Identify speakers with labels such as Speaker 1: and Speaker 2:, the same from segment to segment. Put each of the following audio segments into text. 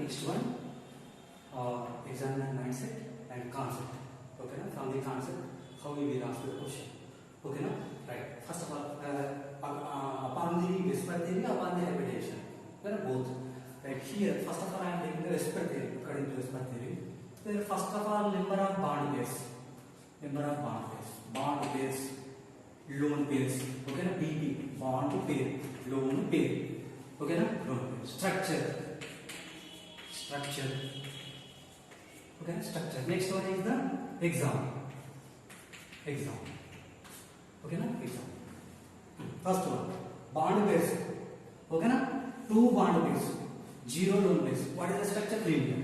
Speaker 1: next one, examiner mindset and concept. Okay na, from the concept how we will answer the question. Okay na, right. First of all, upon the whisper theory, upon the repetition, there are both. Right here, first of all, I am taking the whisper theory. According to whisper theory, there are first of all number of bond pairs, lone pairs. Okay na, BP, bond pair, lone pair. Okay na, lone pair. Structure. Okay, structure. Next one is the example. Okay na, example. First one, bond pairs. Okay na, two bond pairs, zero lone pairs. What is the structure? Linear.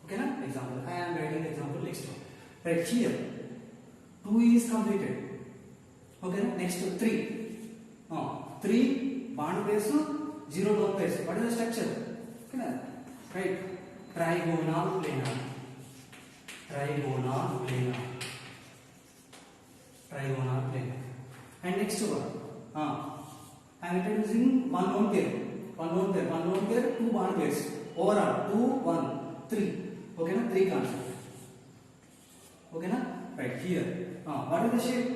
Speaker 1: Okay na, example. I am writing example next one. Right here, 2 is completed. Okay na, next to 3. 3 bond pairs, 0 lone pairs. What is the structure? Okay na, right. Trigonal planar. And next one, I am introducing one lone pair, two bond pairs. Overall 2, 1, 3. Okay na, 3 concept. Okay na, right here. What is the shape?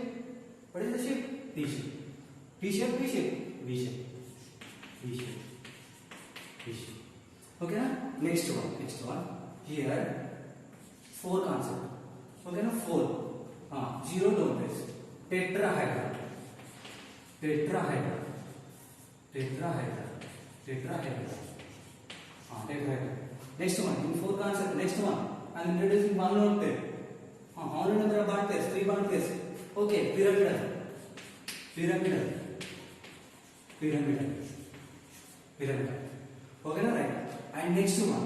Speaker 1: T shape. V shape. Okay na, next one. Here 4 concept. Okay na, 4. 0 lone pairs. Tetrahedron. Next one, in 4 concept, next one, I am introducing one lone pair. How many number of bond pairs? 3 bond pairs. Okay, pyramidal. Okay na, right? And next one.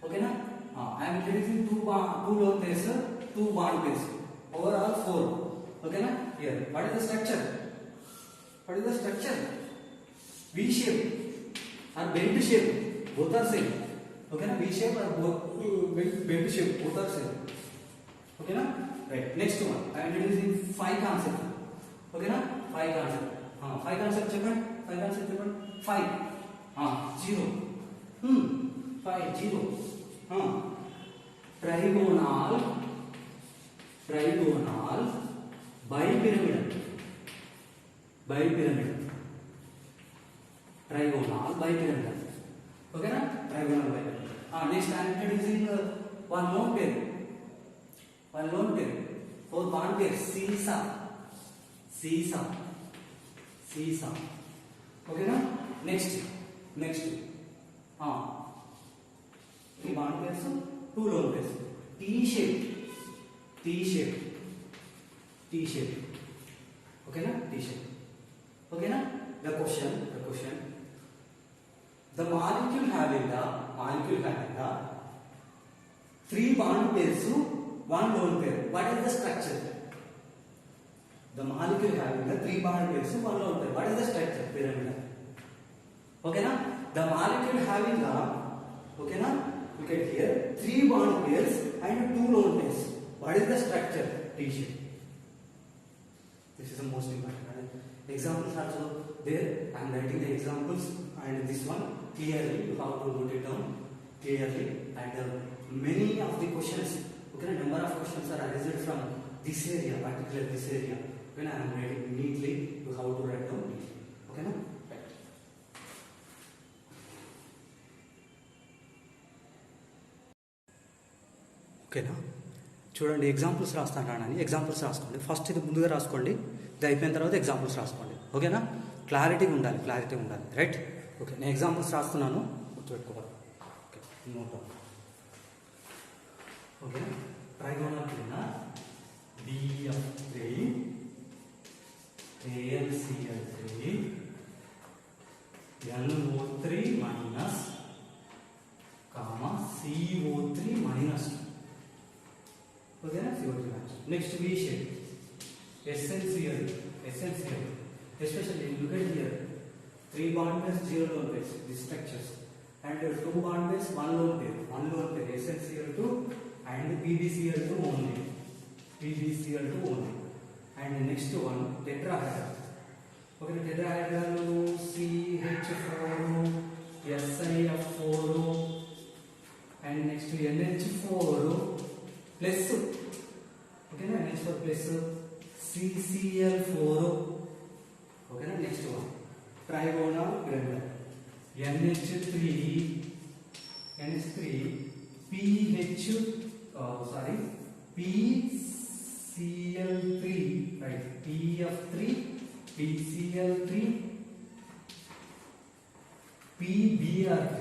Speaker 1: Okay na? I am introducing two lone pairs, 2 bond pairs. Overall 4. Okay na? Here, what is the structure? V shape or bent shape, both are same. Okay na? V shape or bent shape, both are same. Okay na? Right. Next one, I am introducing 5 concept. Okay na? 5 concept. 5 concept chepan. 5. 0. 5 0. Trigonal bipyramidal. Okay na? Trigonal bipyramidal. Next I am introducing one lone pair. 4 bond pair. Seesaw. Okay na? Next 3 bond pairs, 2 lone pairs. T shape. Okay na? T shape. Okay na? The question. The molecule having the 3 bond pairs, 1 lone pair. What is the structure? The molecule having the 3 bond pairs, 1 lone pair. What is the structure? Pyramidal. Okay na? The molecule having the, okay na? Look at here, 3 bond pairs and 2 lone pairs. What is the structure? T shape. This is the most important. Examples also there. I am writing the examples and this one clearly you have to note it down clearly. And many of the questions, okay, number of questions are arising from this area, particular this area. When I am writing neatly, you have to write down neatly. Okay, na? Right. ఓకేనా, చూడండి examples రాస్తాను. Examples రాసుకోండి. First ఇది ముందుగా రాసుకోండి, ఇది అయిపోయిన తర్వాత ఎగ్జాంపుల్స్ రాసుకోండి. ఓకేనా, క్లారిటీ ఉండాలి. రైట్. ఓకే, నేను ఎగ్జాంపుల్స్ రాస్తున్నాను, గుర్తుపెట్టుకోవాలి. Okay, note. Okay, trigonal planar BF3 AlCl3 NO3 minus CO3 minus. Okay na, CO3 minus. Next V shape, essential. Especially look at here, 3 bond pairs, 0 lone pairs, these structures, and 2 bond pairs, 1 lone pair, SnCl2 and PbCl2 only, and next one tetrahedron. Okay, tetrahedral CH4, SiF4, and next NH4 plus. Okay, NH4 plus CCl4. Okay, next one trigonal pyramid. NH3 PH PCl3, right? PF3 PCl3 PBr3.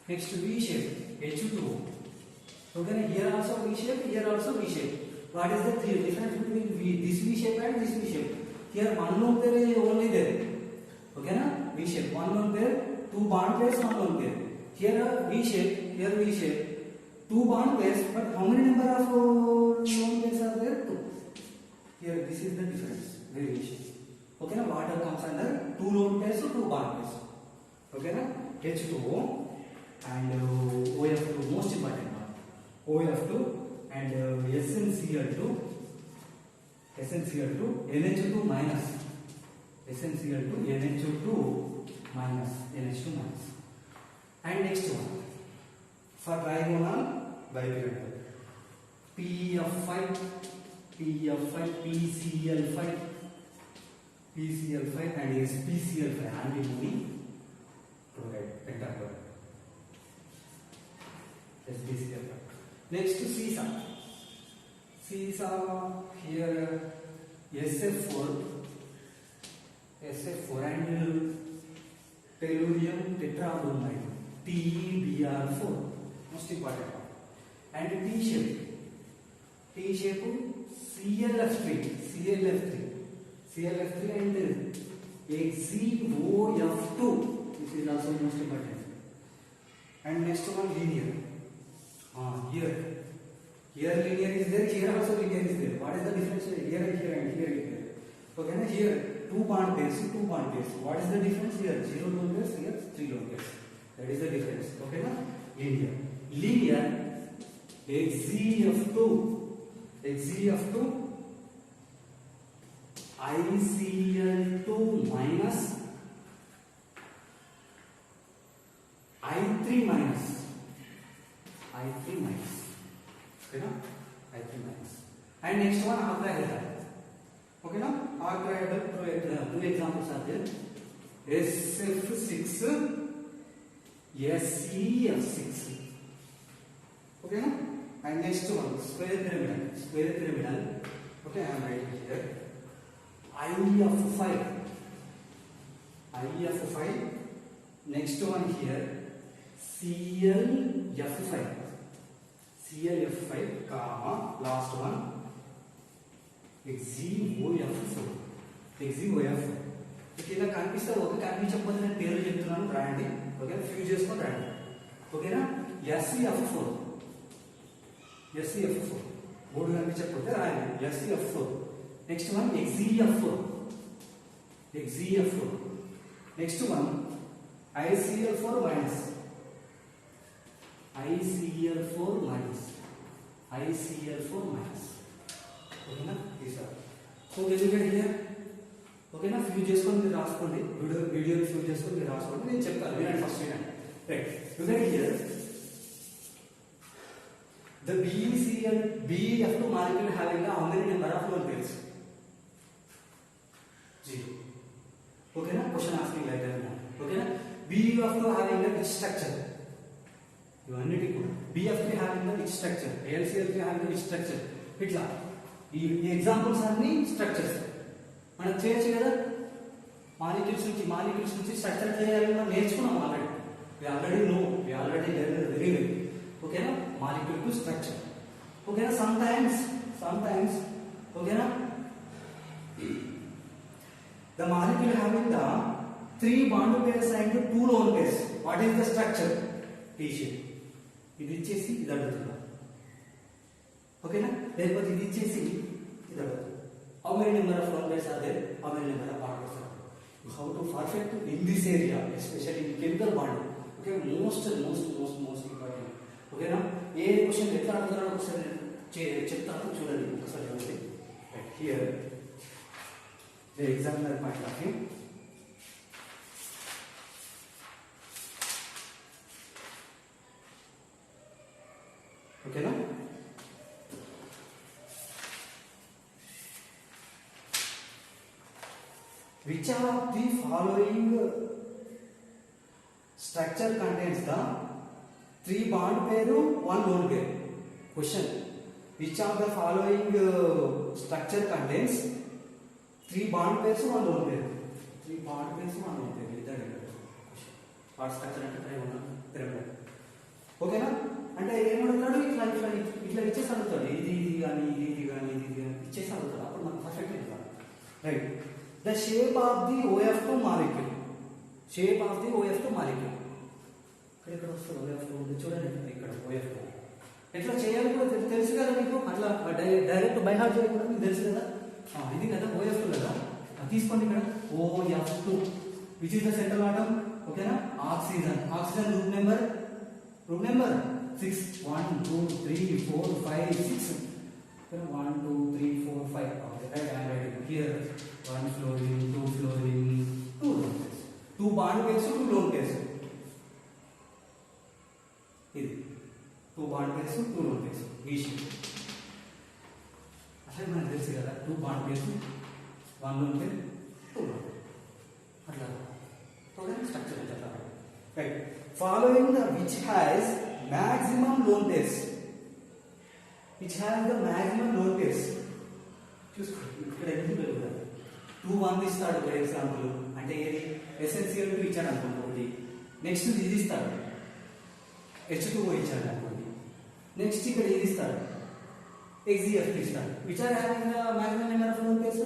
Speaker 1: Next V shape H2O. Okay, here also V shape, here also V shape. What is the difference between this V shape and this V shape? Here one lone pair is only there. Okay, na? V shape, one lone pair, two bond pairs, one lone pair. Here V shape, here V shape, two bond pairs, but how many number of lone pairs are there? Two. Here this is the difference, variation. Okay, na? Water comes under two lone pairs or two bond pairs. Okay, na? H2O and OF2, most important one. OF2 and SnCl2, NH2 minus, SnCl2, NH2 minus, NH2 minus. And next one, for trigonal bipyramidal, PF5, PCl5 and SpCl5, antimony chloride, pentachloride, SpCl5. Next to Cesa here SF4 and tellurium tetrabromide TeBr4, most important one. And T shape ClF3 and XeOF2, this is also most important. And next one linear. Here linear is there, here also linear is there. What is the difference here and here and here and here? Okay, now here two bond pairs. What is the difference here? 0 lone pairs, here 3 lone pairs. That is the difference. Okay, now linear XeF2 ICl2 minus I3 minus. Okay, no? I3 minus. And next one octahedral. Okay, no? Octahedral, two examples are there. SF6, SeF6. Okay, no? And next one square pyramidal. Okay, I am writing here. IF5. Next one here ClF5, comma, last one XeOF4. ఇలా కనిపిస్తే okay, కనిపించకపోతే నేను పేర్లు చెప్తున్నాను, రాయండి. Okay, fuse చేసుకొని రాయండి. ఓకేనా? SeF4 బోర్డు కనిపించకపోతే రాయండి. SeF4. Next one XeF4. Next one ICl4 minus. ఓకేనా? these are so basically here. ఓకేనా? ఫ్యూజ్ చేసుకొని మీరు రాసుకోండి, వీడియో ఫ్యూజ్ చేసుకొని మీరు రాసుకోండి, నేను చెప్తాను, వినండి ఫస్ట్ వినండి. Right, look at here. The BF2 molecule having how many number of lone pairs? 0. Okay, na? Question asking like that. Okay, na? BF2 having the which structure? You need to BF3 having the which structure? AlCl3 having the which structure? Itla. ఈ examples అన్ని structures మనం చేయొచ్చు కదా. Molecules నుంచి structure చేయాలని మనం నేర్చుకున్నాం already. we already learned very well. ఓకేనా? Molecule to structure. ఓకేనా? sometimes ఓకేనా, the molecule having the 3 bond pairs and 2 lone pairs. What is the structure? T shape. ఇది ఇచ్చేసి ఇది అడుగుతున్నా. ఓకేనా? లేకపోతే ఇది ఇచ్చేసి ఇది అడుగుతున్నా. How many number of lone pairs are there? How many number of bond pairs are there? How to perfect in this area, especially in chemical bonding. Okay, most important. ఓకేనా? ఏ క్వశ్చన్ ఎట్లా అడుగుతున్నారో ఒకసారి చెప్తాను, చూడండి ఒకసారి. Here the examiner point of view. Okay, no? Which of the following structure contains the 3 bond pair, 1 lone pair? Question. Which of the following structure contains 3 bond pairs, 1 lone pair? 3 bond pairs, 1 lone pair. Is that it? What structure అంటే pyramid. Okay na? అంటే ఏమడుగుతాడు ఇట్లా ఇట్లా ఇట్లా ఇచ్చేసి అడుగుతాడు ఇది కానీ ఇది కానీ ఇచ్చేసి అడుగుతాడు అప్పుడు మనకు పర్ఫెక్ట్ అవుతాడు. Right. The shape of the OF2 molecule. Shape of the OF2 molecule. ఇక్కడ వస్తుంది OF2 చూడండి ఇక్కడ OF2. ఎట్లా చేయాలి కూడా తెలుసు కదా మీకు. అట్లా డైరెక్ట్ బై హార్ట్ చేయకుండా మీకు తెలుసు కదా. ఇది కదా OF2 కదా. తీసుకోండి ఇక్కడ OF2 which is the central atom. ఓకేనా. Oxygen. Oxygen group number 6. 1 2 3 4 5 6. 1 2 3 4 5. Okay, right. I am writing here 1 fluorine, 2 fluorine, 2 lone pairs. 2 bond pairs, 2 lone pairs. ఇది 2 bond pairs, 2 lone pairs. ఈ షేప్ అసలు మనకు తెలుసు కదా. 2 bond pairs, 1 lone pair, 2 lone pair. అట్లా program structure అంటే అట్లా. Right. Following the which has maximum lone pairs. Which has the maximum lone pairs. చూసుకోండి ఇక్కడ ఎందుకు పెరుగుతుంది. 2 1 ఇస్తాడు ఫర్ ఎగ్జాంపుల్. అంటే ఏది ఎసెన్షియల్ 2 ఇచ్చాడు అనుకోండి. నెక్స్ట్ ఇది ఇస్తాడు H2O ఇచ్చాడు అనుకోండి. నెక్స్ట్ ఇక్కడ ఇది ఇస్తాడు XeF ఇస్తాడు. Which are having the maximum number of lone pairs.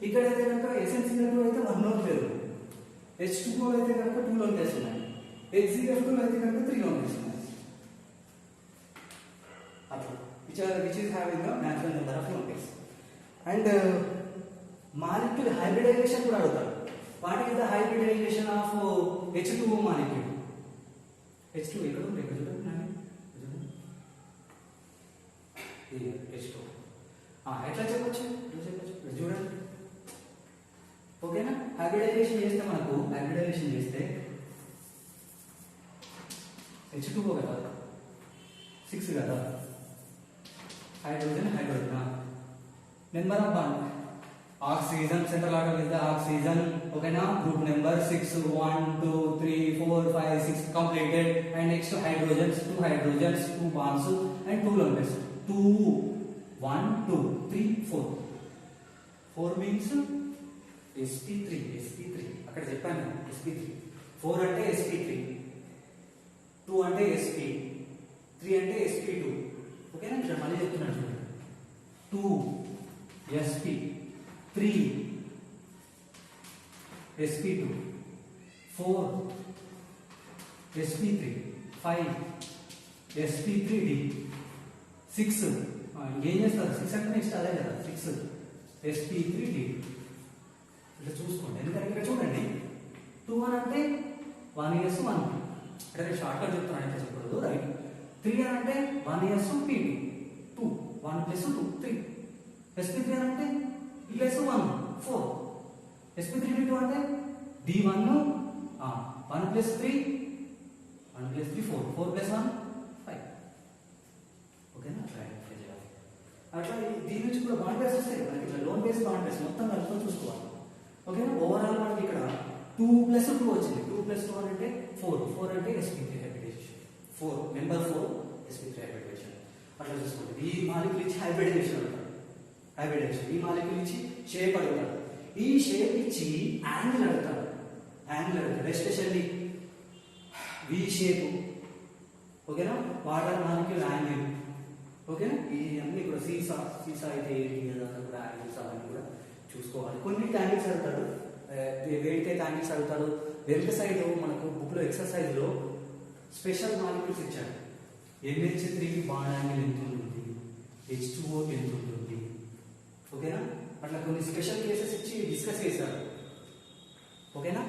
Speaker 1: ఇక్కడ అయితే కనుక ఎసెన్షియల్ 2 అయితే 1 లోన్ పేరు. H2O అయితే కనుక 2 లోన్ పేర్స్ ఉన్నాయి. XeF2 అయితే కనుక 3 లోన్ పేర్స్ ఉన్నాయి. అట్లా which is having the maximum number of lone pairs. And molecule hybridization కూడా అడుగుతారు. What is the hybridization of H2O molecule? H2 ఇక్కడ ఉంది ఇక్కడ చూడండి. ఇది H2. ఎట్లా చెప్పొచ్చు చూడండి. ఓకేనా. హైబ్రిడైజేషన్ చేస్తే మనకు H2O కదా 6 కదా. hydrogen number of bond oxygen central atom is the oxygen. Okay now group number 6 1 2 3 4 5 6 completed. And next hydrogens 2 bonds and 2 lone pairs 2 1 2 3 4 means sp3 అక్కడ చెప్పాను sp3. 4 అంటే sp3, 2 అంటే sp, 3 అంటే sp2. ఓకేనా. ఇక్కడ మళ్ళీ చెప్తున్నాను చూడండి. 2 sp, 3 sp2, 4 sp3, 5 sp3d, 6 ఏం చేస్తారు 6 అంటే నెక్స్ట్ అదే కదా 6 sp3d. ఇట్లా చూసుకోండి. ఎందుకంటే ఇక్కడ చూడండి 2 అని అంటే 1s 1 అంటే నేను షార్ట్ కట్ చెప్తున్నాను అంటే చెప్పకూడదు. రైట్. 3 అని అంటే 1s p2 2 1 + 2 3. sp3 అని అంటే +1 4. sp3d2 అంటే d1 1 + 3 4 4 + 1 5. ఓకేనా. అట్లా దీని నుంచి కూడా బాండ్ పేర్స్ వస్తాయి మనకి. ఇట్లా లోన్ పేర్స్ బాండ్ పేర్స్ మొత్తం కలుపుకొని చూసుకోవాలి. ఓకేనా. ఓవరాల్ మనకి ఇక్కడ 2 + 2 వచ్చింది. 2 + 2 అంటే 4 అంటే sp3 hybridisation. 4 number 4 sp3 hybridisation. అట్లా చూసుకోండి. ఈ మాలిక్యూల్ ఇచ్చి హైబ్రిడైజేషన్ అంటారు. ఈ మాలిక్యూల్ ఇచ్చి షేప్ అడుగుతాడు. ఈ షేప్ ఇచ్చి యాంగిల్ అడుగుతాడు. Especially V shape. ఓకేనా. Water molecule angle. ఓకేనా. ఈ అన్ని కూడా సీసా అయితే ఏంటి కదా కూడా యాంగిల్స్ అవన్నీ కూడా చూసుకోవాలి. కొన్ని యాంగిల్స్ అడుగుతాడు. వేడితే యాంగిల్స్ అడుగుతాడు. వెనక సైడ్ మనకు బుక్లో ఎక్సర్సైజ్లో స్పెషల్ మాలిక్యూల్స్ ఇచ్చాడు. NH3 బాండ్ యాంగిల్ ఎంత ఉంటుంది, H2O ఎంత ఉంటుంది. ఓకేనా. అట్లా కొన్ని స్పెషల్ కేసెస్ ఇచ్చి డిస్కస్ చేశారు. ఓకేనా.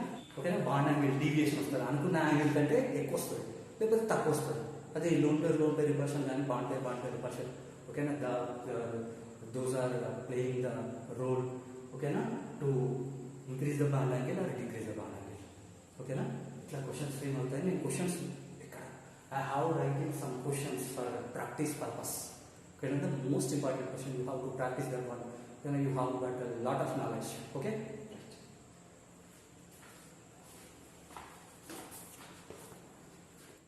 Speaker 1: బాండ్ యాంగిల్ డీవియేషన్ వస్తుంది. అనుకున్న యాంగిల్ కంటే ఎక్కువ వస్తుంది లేకపోతే తక్కువ వస్తుంది. అదే లోన్ పేర్ రిపల్షన్ కానీ బాండ్ పేర్ రిపల్షన్. ఓకేనా. Those are playing the role ఓకేనా, to increase the bond angle or decrease the bond angle. ఓకేనా, ఇట్లా క్వశ్చన్స్ ఫ్రేమ్ అవుతాయి. నేను క్వశ్చన్స్ ఇక్కడ I have writing some questions for practice purpose. ఓకేనా, the most important question you have to practice that one. You have got lot of knowledge. Okay,